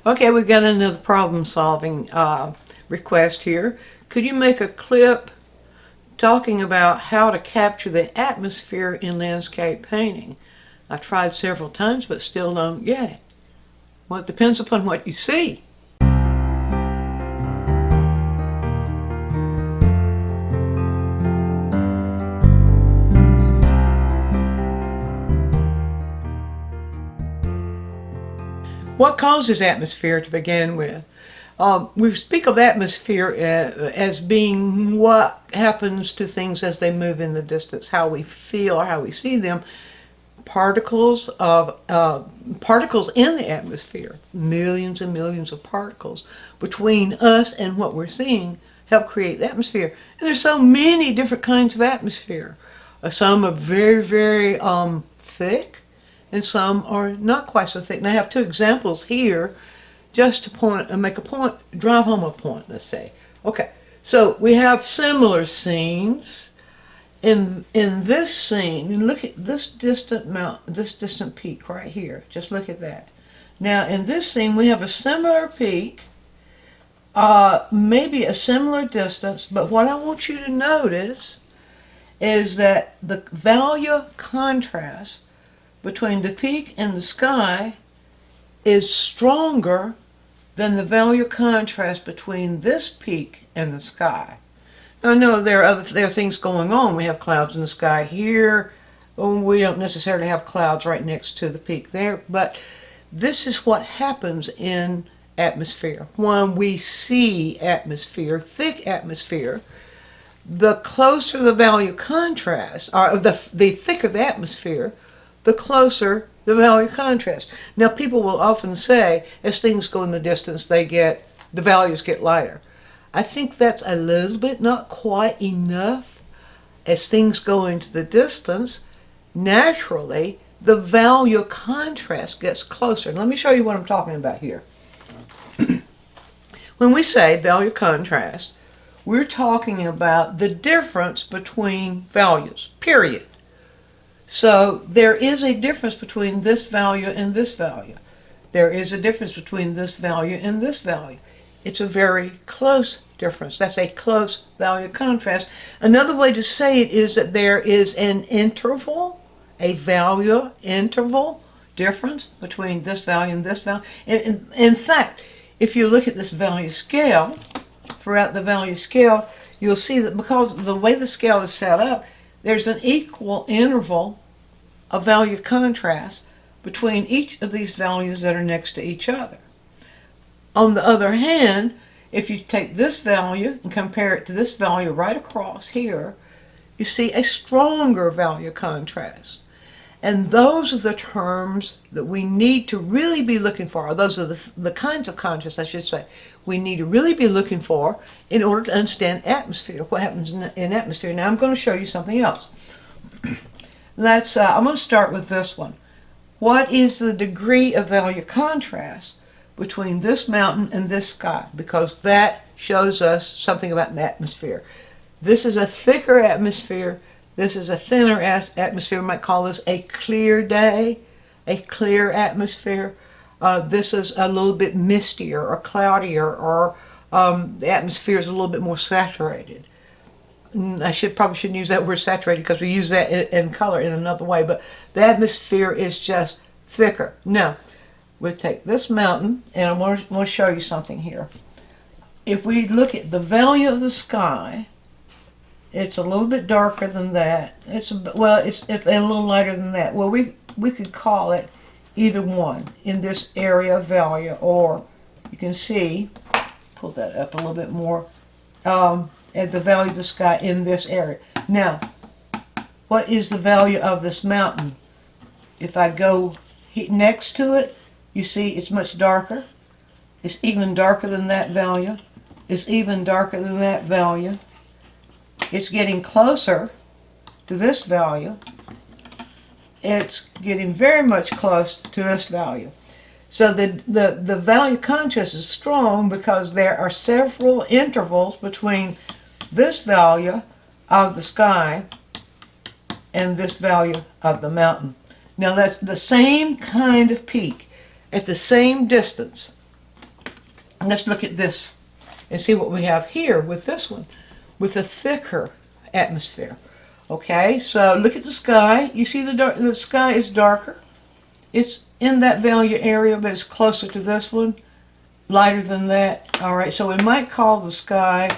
Okay, we got another problem-solving request here. Could you make a clip talking about how to capture the atmosphere in landscape painting? I tried several times but still don't get it. Well, it depends upon what you see. What causes atmosphere to begin with? We speak of atmosphere as being what happens to things as they move in the distance, how we feel or how we see them. Particles in the atmosphere, millions and millions of particles between us and what we're seeing, help create the atmosphere. And there's so many different kinds of atmosphere. Some are very, very thick, and some are not quite so thick. And I have two examples here just to make a point, drive home a point, let's say. Okay, so we have similar scenes. In this scene, and look at this distant peak right here. Just look at that. Now in this scene we have a similar peak, maybe a similar distance, but what I want you to notice is that the value contrast between the peak and the sky is stronger than the value contrast between this peak and the sky. Now, no, there are things going on. We have clouds in the sky here. We don't necessarily have clouds right next to the peak there, but this is what happens in atmosphere. When we see atmosphere, thick atmosphere, the closer the value contrast, or the thicker the atmosphere, the closer the value contrast. Now, people will often say, as things go in the distance, the values get lighter. I think that's a little bit not quite enough. As things go into the distance, naturally, the value contrast gets closer. And let me show you what I'm talking about here. When we say value contrast, we're talking about the difference between values, period. So there is a difference between this value and this value. There is a difference between this value and this value. It's a very close difference. That's a close value contrast. Another way to say it is that there is an interval, a value interval difference between this value and this value. In fact, if you look at this value scale, throughout the value scale, you'll see that because of the way the scale is set up, there's an equal interval of value contrast between each of these values that are next to each other. On the other hand, if you take this value and compare it to this value right across here, you see a stronger value contrast. And those are the terms that we need to really be looking for, or those are the kinds of contrast, I should say, we need to really be looking for in order to understand atmosphere, what happens in atmosphere. Now I'm going to show you something else. I'm going to start with this one. What is the degree of value contrast between this mountain and this sky? Because that shows us something about the atmosphere. This is a thicker atmosphere. This is a thinner atmosphere. We might call this a clear day, a clear atmosphere. This is a little bit mistier or cloudier, or the atmosphere is a little bit more saturated. I probably shouldn't use that word saturated because we use that in color in another way, but the atmosphere is just thicker. Now, we'll take this mountain, and I want to show you something here. If we look at the value of the sky, it's a little bit darker than that. It's a little lighter than that. Well, we could call it either one in this area of value, or you can see, pull that up a little bit more, at the value of the sky in this area. Now, what is the value of this mountain? If I go next to it, you see it's much darker. It's even darker than that value. It's even darker than that value. It's getting closer to this value. It's getting very much close to this value. So the value contrast is strong because there are several intervals between this value of the sky and this value of the mountain. Now that's the same kind of peak at the same distance. And let's look at this and see what we have here with this one, with a thicker atmosphere. Okay, so look at the sky. You see the sky is darker. It's in that value area, but it's closer to this one, lighter than that. All right, so we might call the sky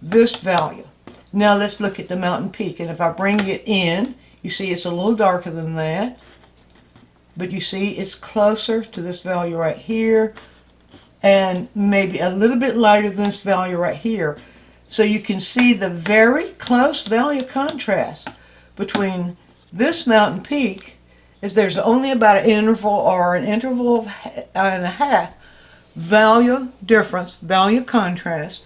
this value. Now let's look at the mountain peak, and if I bring it in, you see it's a little darker than that, but you see it's closer to this value right here, and maybe a little bit lighter than this value right here. So you can see the very close value contrast between this mountain peak, is there's only about an interval or an interval and a half value difference, value contrast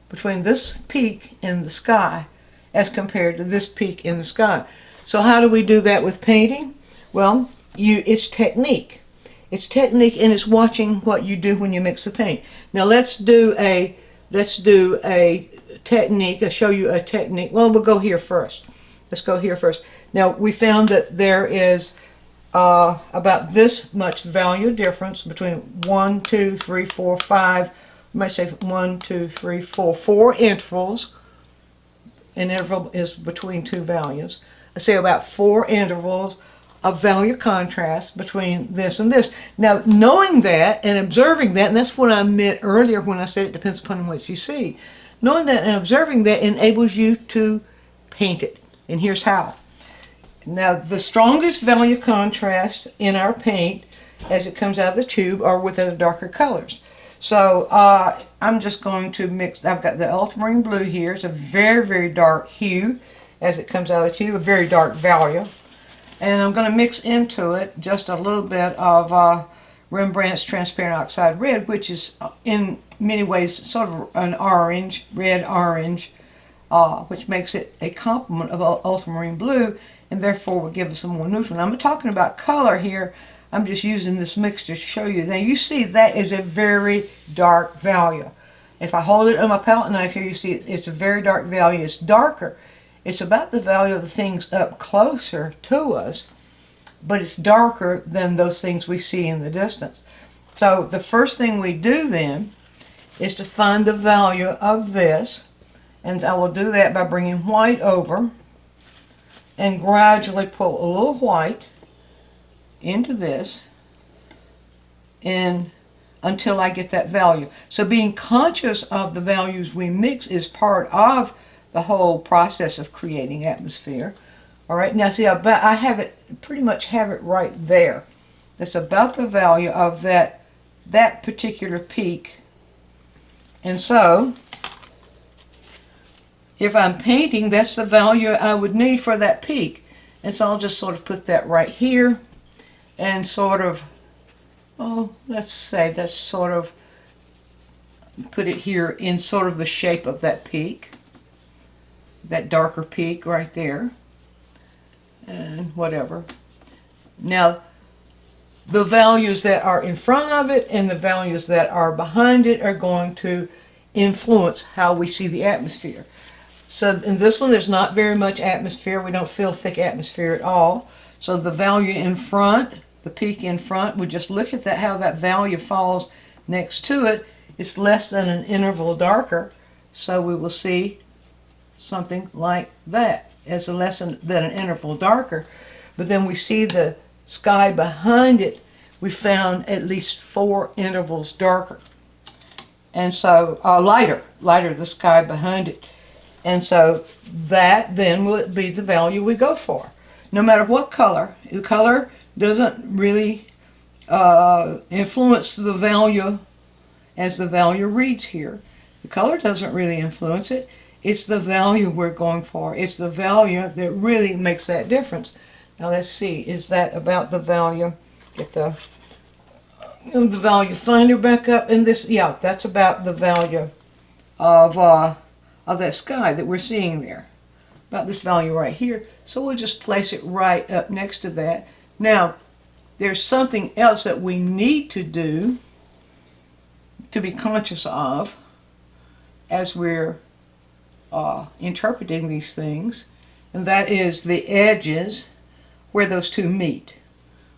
between this peak in the sky as compared to this peak in the sky. So how do we do that with painting? Well, it's technique. It's technique, and it's watching what you do when you mix the paint. Now let's do a technique. I'll show you a technique. Well, we'll go here first. Let's go here first. Now we found that there is about this much value difference between 1, 2, 3, 4, 5. You might say 1, 2, 3, 4, 4 intervals. An interval is between two values. I say about 4 intervals of value contrast between this and this. Now, knowing that and observing that, and that's what I meant earlier when I said it depends upon what you see. Knowing that and observing that enables you to paint it. And here's how. Now, the strongest value contrast in our paint as it comes out of the tube are with the darker colors. So I'm just going to mix. I've got the ultramarine blue here. It's a very, very dark hue as it comes out of the tube, a very dark value. And I'm going to mix into it just a little bit of Rembrandt's transparent oxide red, which is in many ways sort of an orange, red orange, which makes it a complement of ultramarine blue, and therefore will give us a more neutral. Now, I'm talking about color here. I'm just using this mixture to show you. Now you see that is a very dark value. If I hold it on my palette knife here, you see it's a very dark value. It's darker. It's about the value of the things up closer to us, but it's darker than those things we see in the distance. So the first thing we do then is to find the value of this, and I will do that by bringing white over and gradually pull a little white into this and until I get that value. So being conscious of the values we mix is part of the whole process of creating atmosphere. All right, now see, I have it, pretty much have it right there. That's about the value of that particular peak. And so if I'm painting, that's the value I would need for that peak. And so I'll just sort of put that right here and sort of, let's say that's sort of, put it here in sort of the shape of that peak, that darker peak right there, and whatever. Now, the values that are in front of it and the values that are behind it are going to influence how we see the atmosphere. So in this one, there's not very much atmosphere. We don't feel thick atmosphere at all. So the value in front, the peak in front, we just look at that, how that value falls next to it. It's less than an interval darker. So we will see something like that as a less than an interval darker. But then we see the sky behind it. We found at least 4 intervals darker. And so lighter the sky behind it. And so that then will be the value we go for. No matter what color, the color doesn't really influence the value as the value reads here. The color doesn't really influence it. It's the value we're going for. It's the value that really makes that difference. Now let's see, is that about the value? Get the value finder back up. And this, yeah, that's about the value of that sky that we're seeing there. About this value right here. So we'll just place it right up next to that. Now, there's something else that we need to do to be conscious of as we're interpreting these things, and that is the edges where those two meet.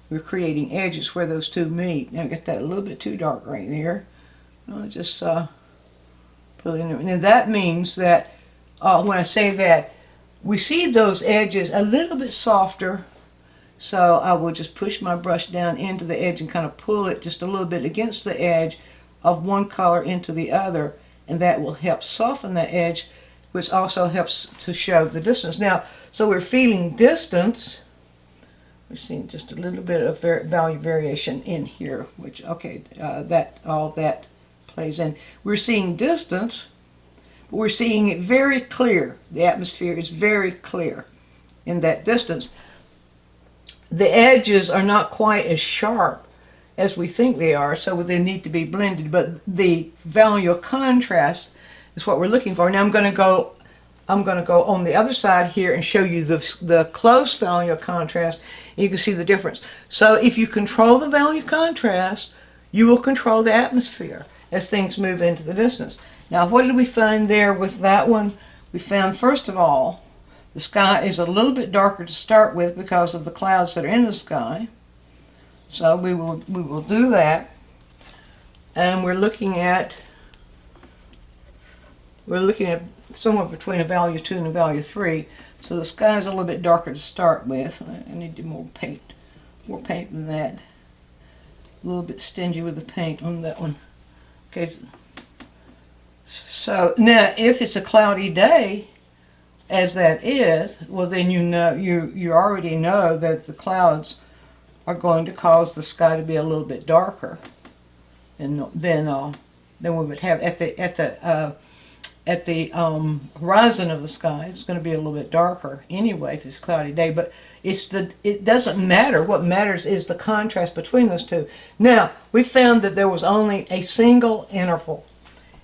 We're creating edges where those two meet. Now get that a little bit too dark right there. I'll just put it in there. And that means that when I say that, we see those edges a little bit softer. So I will just push my brush down into the edge and kind of pull it just a little bit against the edge of one color into the other, and that will help soften the edge, which also helps to show the distance. Now, so we're feeling distance. We're seeing just a little bit of value variation in here, which, okay, all that plays in. We're seeing distance, but we're seeing it very clear. The atmosphere is very clear in that distance. The edges are not quite as sharp as we think they are, so they need to be blended, but the value of contrast is what we're looking for. Now I'm going to go on the other side here and show you the close value of contrast. You can see the difference. So if you control the value of contrast, you will control the atmosphere as things move into the distance. Now, what did we find there with that one? We found, first of all, the sky is a little bit darker to start with because of the clouds that are in the sky. So we will do that. And we're looking at somewhere between a value 2 and a value 3. So the sky is a little bit darker to start with. I need to do more paint than that. A little bit stingy with the paint on that one. Okay. So now, if it's a cloudy day, as that is, well then you already know that the clouds are going to cause the sky to be a little bit darker, and then we would have at the horizon of the sky, it's going to be a little bit darker anyway if it's a cloudy day. But it doesn't matter. What matters is the contrast between those two. Now we found that there was only a single interval,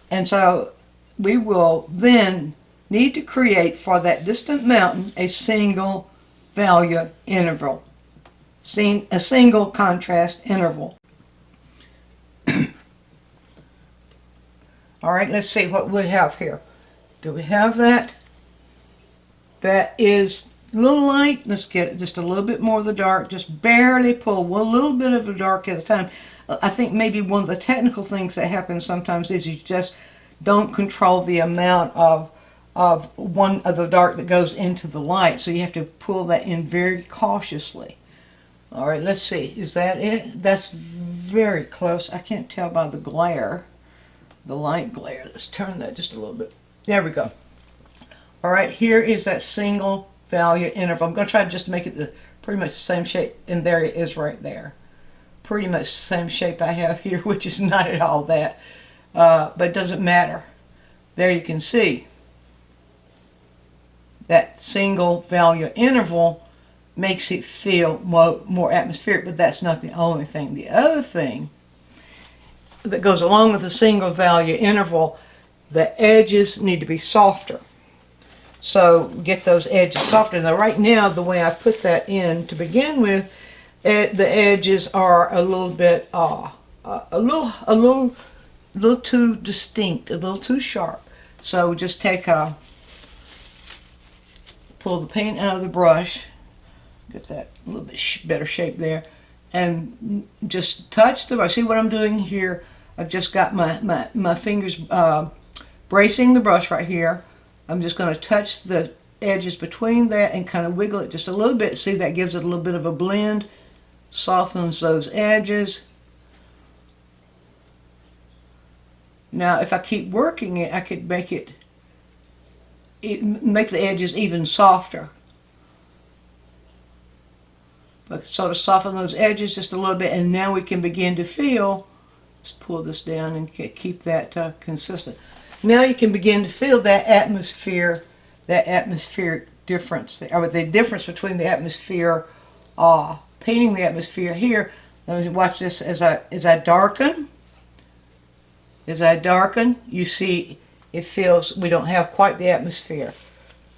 and so we will then need to create for that distant mountain a single value interval, a single contrast interval. All right, let's see what we have here. Do we have that? That is a little light. Let's get just a little bit more of the dark. Just barely pull a little bit of the dark at a time. I think maybe one of the technical things that happens sometimes is you just don't control the amount of one of the dark that goes into the light, so you have to pull that in very cautiously. All right, let's see. Is that it? That's very close. I can't tell by the glare, the light glare. Let's turn that just a little bit. There we go. All right, here is that single value interval. I'm going to try just to make it pretty much the same shape, and there it is right there. Pretty much the same shape I have here, which is not at all that, but it doesn't matter. There you can see that single value interval makes it feel more atmospheric, but that's not the only thing. The other thing that goes along with the single value interval, the edges need to be softer. So get those edges softer. Now right now, the way I put that in to begin with, the edges are a little bit, a little too distinct, a little too sharp. So just pull the paint out of the brush, get that a little bit better shape there, and just touch the brush. See what I'm doing here? I've just got my fingers bracing the brush right here. I'm just going to touch the edges between that and kind of wiggle it just a little bit. See, that gives it a little bit of a blend, softens those edges. Now if I keep working it, I could make the edges even softer. But sort of soften those edges just a little bit, and now we can begin to feel, let's pull this down and keep that consistent. Now you can begin to feel that atmospheric difference, or the difference between the atmosphere, painting the atmosphere here. Let me watch this as I darken. As I darken, you see it feels we don't have quite the atmosphere.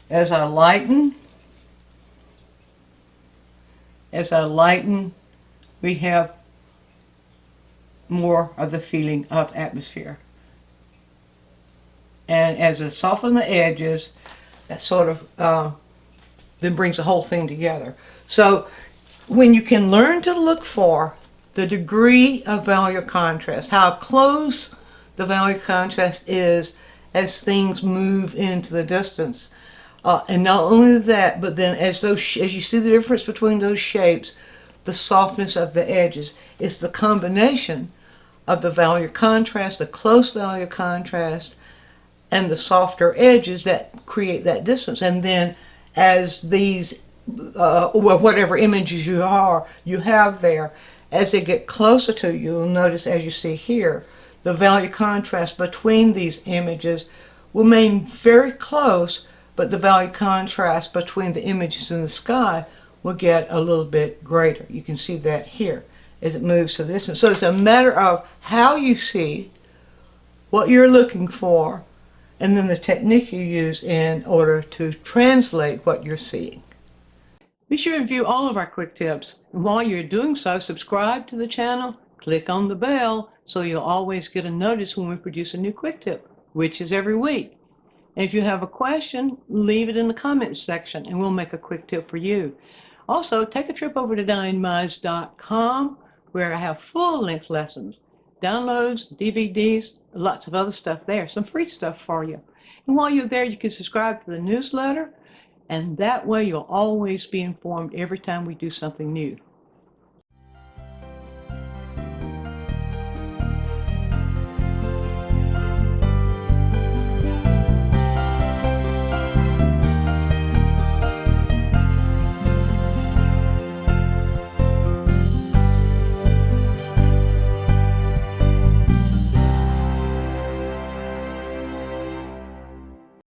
As I lighten, we have more of the feeling of atmosphere. And as I soften the edges, that sort of then brings the whole thing together. So when you can learn to look for the degree of value contrast, how close the value contrast is as things move into the distance. And not only that, but then as you see the difference between those shapes, the softness of the edges. It's the combination of the value contrast, the close value contrast, and the softer edges that create that distance. And then as these, whatever images you have there, as they get closer to you, you'll notice, as you see here, the value contrast between these images will remain very close, but the value contrast between the images in the sky will get a little bit greater. You can see that here as it moves to this. And so it's a matter of how you see, what you're looking for, and then the technique you use in order to translate what you're seeing. Be sure to view all of our quick tips. And while you're doing so, subscribe to the channel, click on the bell so you'll always get a notice when we produce a new quick tip, which is every week. And if you have a question, leave it in the comments section and we'll make a quick tip for you. Also, take a trip over to DianneMize.com where I have full-length lessons, downloads, DVDs, lots of other stuff there, some free stuff for you. And while you're there, you can subscribe to the newsletter, and that way you'll always be informed every time we do something new.